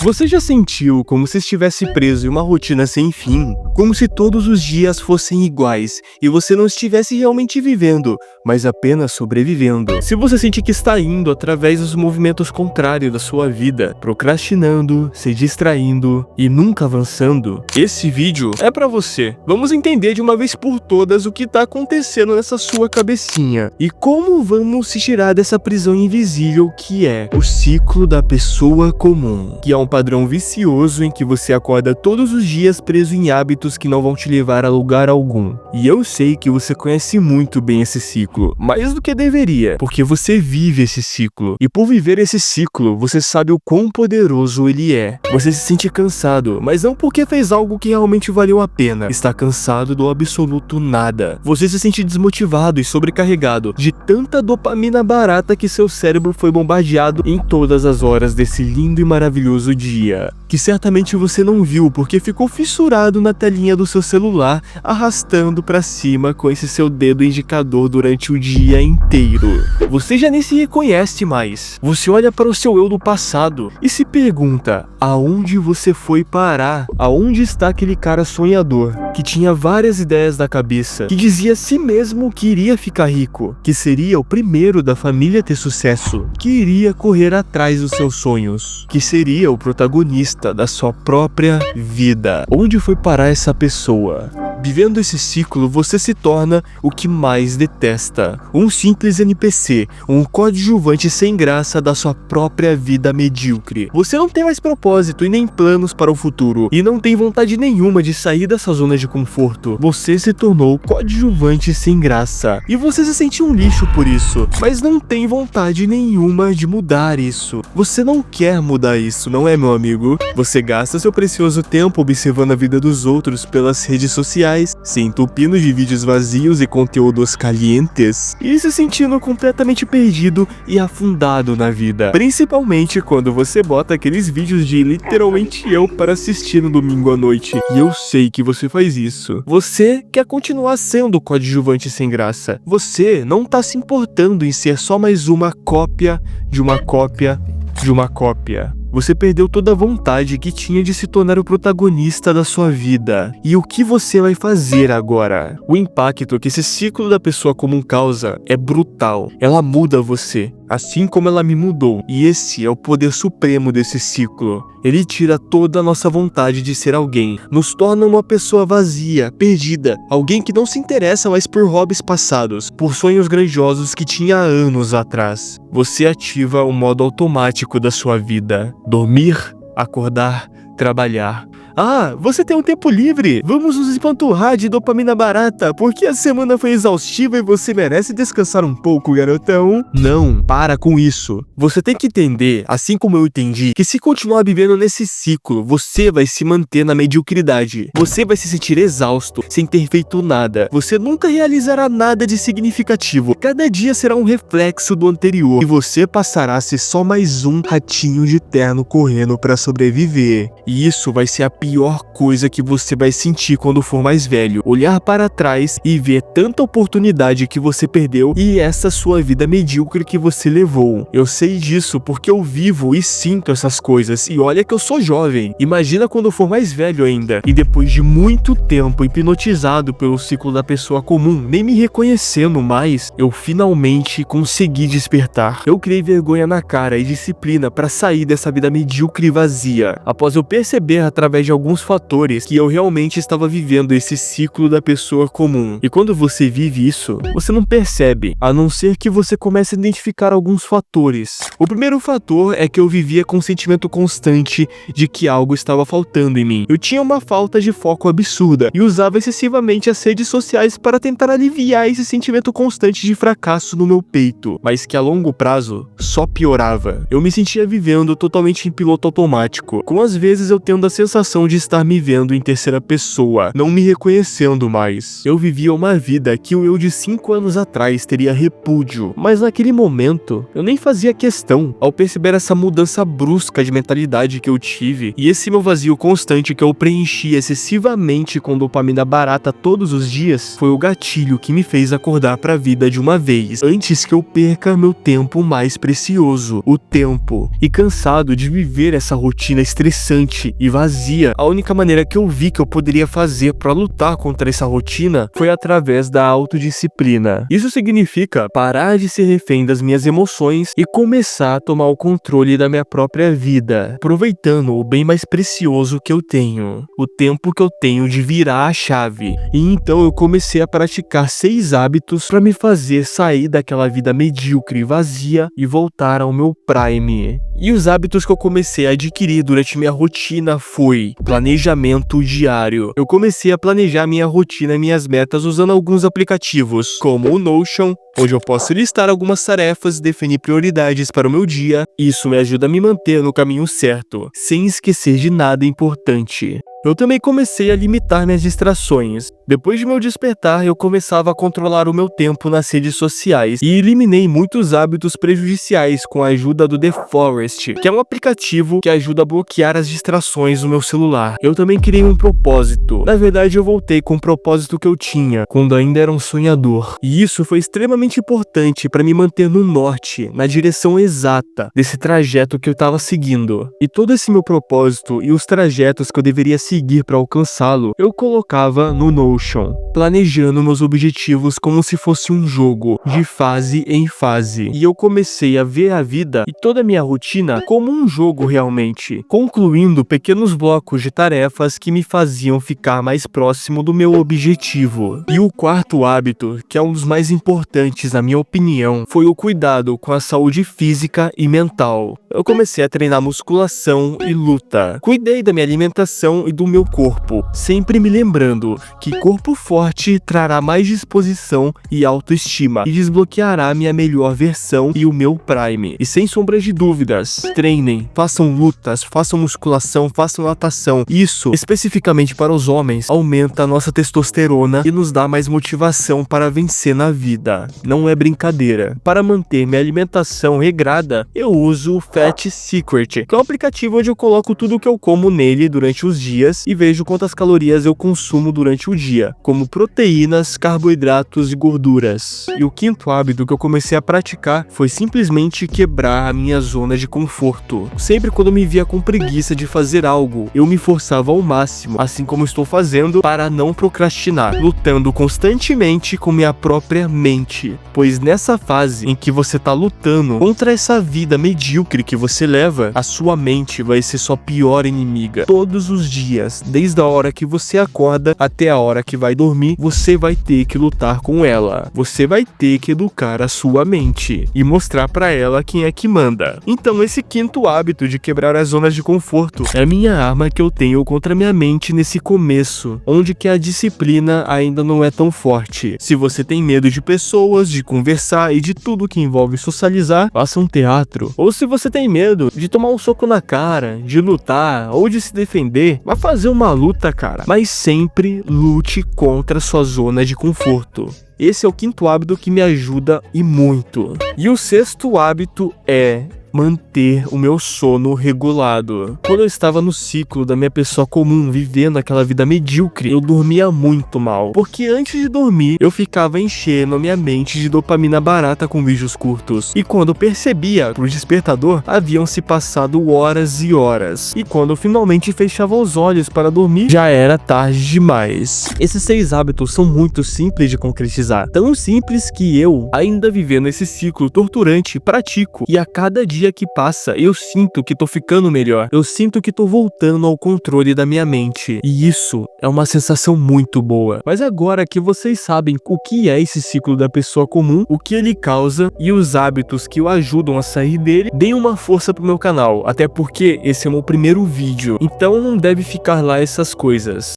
Você já sentiu como se estivesse preso em uma rotina sem fim? Como se todos os dias fossem iguais e você não estivesse realmente vivendo, mas apenas sobrevivendo? Se você sente que está indo através dos movimentos contrários da sua vida, procrastinando, se distraindo e nunca avançando, esse vídeo é pra você. Vamos entender de uma vez por todas o que tá acontecendo nessa sua cabecinha e como vamos se tirar dessa prisão invisível que é o ciclo da pessoa comum, que é um padrão vicioso em que você acorda todos os dias preso em hábitos que não vão te levar a lugar algum. E eu sei que você conhece muito bem esse ciclo, mais do que deveria, porque você vive esse ciclo. E por viver esse ciclo, você sabe o quão poderoso ele é. Você se sente cansado, mas não porque fez algo que realmente valeu a pena. Está cansado do absoluto nada. Você se sente desmotivado e sobrecarregado de tanta dopamina barata que seu cérebro foi bombardeado em todas as horas desse lindo e maravilhoso dia, que certamente você não viu porque ficou fissurado na telinha do seu celular, arrastando pra cima com esse seu dedo indicador durante o dia inteiro. Você já nem se reconhece mais. Você olha para o seu eu do passado e se pergunta: aonde você foi parar? Aonde está aquele cara sonhador, que tinha várias ideias na cabeça, que dizia a si mesmo que iria ficar rico, que seria o primeiro da família a ter sucesso, que iria correr atrás dos seus sonhos, que seria o protagonista da sua própria vida? Onde foi parar essa pessoa? Vivendo esse ciclo, você se torna o que mais detesta: um simples NPC, um coadjuvante sem graça da sua própria vida medíocre. Você não tem mais propósito e nem planos para o futuro, e não tem vontade nenhuma de sair dessa zona de conforto. Você se tornou coadjuvante sem graça, e você se sente um lixo por isso, mas não tem vontade nenhuma de mudar isso. Você não quer mudar isso, não é, meu amigo? Você gasta seu precioso tempo observando a vida dos outros pelas redes sociais, se entupindo de vídeos vazios e conteúdos calientes, e se sentindo completamente perdido e afundado na vida. Principalmente quando você bota aqueles vídeos de literalmente eu para assistir no domingo à noite. E eu sei que você faz isso. Você quer continuar sendo coadjuvante sem graça. Você não tá se importando em ser só mais uma cópia de uma cópia de uma cópia. Você perdeu toda a vontade que tinha de se tornar o protagonista da sua vida. E o que você vai fazer agora? O impacto que esse ciclo da pessoa comum causa é brutal. Ela muda você, assim como ela me mudou. E esse é o poder supremo desse ciclo. Ele tira toda a nossa vontade de ser alguém, nos torna uma pessoa vazia, perdida, alguém que não se interessa mais por hobbies passados, por sonhos grandiosos que tinha há anos atrás. Você ativa o modo automático da sua vida: dormir, acordar, trabalhar. Ah, você tem um tempo livre? Vamos nos empanturrar de dopamina barata, porque a semana foi exaustiva e você merece descansar um pouco, garotão. Não, para com isso. Você tem que entender, assim como eu entendi, que se continuar vivendo nesse ciclo, você vai se manter na mediocridade. Você vai se sentir exausto, sem ter feito nada. Você nunca realizará nada de significativo. Cada dia será um reflexo do anterior, e você passará a ser só mais um ratinho de terno correndo para sobreviver. E isso vai ser a pior coisa que você vai sentir quando for mais velho: olhar para trás e ver tanta oportunidade que você perdeu e essa sua vida medíocre que você levou. Eu sei disso porque eu vivo e sinto essas coisas, e olha que eu sou jovem. Imagina quando eu for mais velho ainda, e depois de muito tempo hipnotizado pelo ciclo da pessoa comum, nem me reconhecendo mais, eu finalmente consegui despertar. Eu criei vergonha na cara e disciplina para sair dessa vida medíocre e vazia, após eu perceber através de alguns fatores que eu realmente estava vivendo esse ciclo da pessoa comum. E quando você vive isso, você não percebe, a não ser que você comece a identificar alguns fatores. O primeiro fator é que eu vivia com um sentimento constante de que algo estava faltando em mim. Eu tinha uma falta de foco absurda e usava excessivamente as redes sociais para tentar aliviar esse sentimento constante de fracasso no meu peito, mas que a longo prazo só piorava. Eu me sentia vivendo totalmente em piloto automático, com às vezes eu tendo a sensação sensação de estar me vendo em terceira pessoa, não me reconhecendo mais. Eu vivia uma vida que o eu de 5 anos atrás teria repúdio, mas naquele momento eu nem fazia questão. Ao perceber essa mudança brusca de mentalidade que eu tive e esse meu vazio constante que eu preenchi excessivamente com dopamina barata todos os dias, foi o gatilho que me fez acordar para a vida de uma vez, antes que eu perca meu tempo mais precioso, o tempo. E cansado de viver essa rotina estressante e vazia, a única maneira que eu vi que eu poderia fazer para lutar contra essa rotina foi através da autodisciplina. Isso significa parar de ser refém das minhas emoções e começar a tomar o controle da minha própria vida, aproveitando o bem mais precioso que eu tenho, o tempo que eu tenho de virar a chave. E então eu comecei a praticar 6 hábitos para me fazer sair daquela vida medíocre e vazia e voltar ao meu prime. E os hábitos que eu comecei a adquirir durante minha rotina foi planejamento diário. Eu comecei a planejar minha rotina e minhas metas usando alguns aplicativos, como o Notion, onde eu posso listar algumas tarefas e definir prioridades para o meu dia. Isso me ajuda a me manter no caminho certo, sem esquecer de nada importante. Eu também comecei a limitar minhas distrações. Depois de meu despertar, eu começava a controlar o meu tempo nas redes sociais e eliminei muitos hábitos prejudiciais com a ajuda do The Forest, que é um aplicativo que ajuda a bloquear as distrações no meu celular. Eu também criei um propósito. Na verdade, eu voltei com o propósito que eu tinha quando ainda era um sonhador. E isso foi extremamente importante para me manter no norte, na direção exata desse trajeto que eu estava seguindo. E todo esse meu propósito e os trajetos que eu deveria seguir para alcançá-lo, eu colocava no Notion, planejando meus objetivos como se fosse um jogo, de fase em fase. E eu comecei a ver a vida e toda a minha rotina como um jogo realmente, concluindo pequenos blocos de tarefas que me faziam ficar mais próximo do meu objetivo. E o quarto hábito, que é um dos mais importantes na minha opinião, foi o cuidado com a saúde física e mental. Eu comecei a treinar musculação e luta. Cuidei da minha alimentação e do meu corpo, sempre me lembrando que corpo forte trará mais disposição e autoestima e desbloqueará minha melhor versão e o meu prime. E sem sombras de dúvidas, treinem, façam lutas, façam musculação, façam natação. Isso, especificamente para os homens, aumenta a nossa testosterona e nos dá mais motivação para vencer na vida. Não é brincadeira. Para manter minha alimentação regrada, eu uso o Fat Secret, que é um aplicativo onde eu coloco tudo o que eu como nele durante os dias e vejo quantas calorias eu consumo durante o dia, como proteínas, carboidratos e gorduras. E o quinto hábito que eu comecei a praticar foi simplesmente quebrar a minha zona de conforto. Sempre quando eu me via com preguiça de fazer algo, eu me forçava ao máximo, assim como estou fazendo, para não procrastinar, lutando constantemente com minha própria mente. Pois nessa fase em que você tá lutando contra essa vida medíocre que você leva, a sua mente vai ser sua pior inimiga. Todos os dias, desde a hora que você acorda até a hora que vai dormir, você vai ter que lutar com ela. Você vai ter que educar a sua mente e mostrar pra ela quem é que manda. Então esse quinto hábito de quebrar as zonas de conforto é a minha arma que eu tenho contra minha mente nesse começo, onde que a disciplina ainda não é tão forte. Se você tem medo de pessoas, de conversar e de tudo que envolve socializar, faça um teatro. Ou se você tem medo de tomar um soco na cara, de lutar ou de se defender, vá fazer uma luta, cara. Mas sempre lute contra a sua zona de conforto. Esse é o quinto hábito que me ajuda e muito. E o sexto hábito é manter o meu sono regulado. Quando eu estava no ciclo da minha pessoa comum, vivendo aquela vida medíocre, eu dormia muito mal. Porque antes de dormir, eu ficava enchendo a minha mente de dopamina barata com vídeos curtos. E quando eu percebia pro despertador, haviam se passado horas e horas. E quando eu finalmente fechava os olhos para dormir, já era tarde demais. Esses 6 hábitos são muito simples de concretizar. Tão simples que eu, ainda vivendo esse ciclo torturante, pratico. E a cada dia que passa, eu sinto que tô ficando melhor. Eu sinto que tô voltando ao controle da minha mente. E isso é uma sensação muito boa. Mas agora que vocês sabem o que é esse ciclo da pessoa comum, o que ele causa e os hábitos que o ajudam a sair dele, deem uma força pro meu canal. Até porque esse é o meu primeiro vídeo. Então não deve ficar lá essas coisas.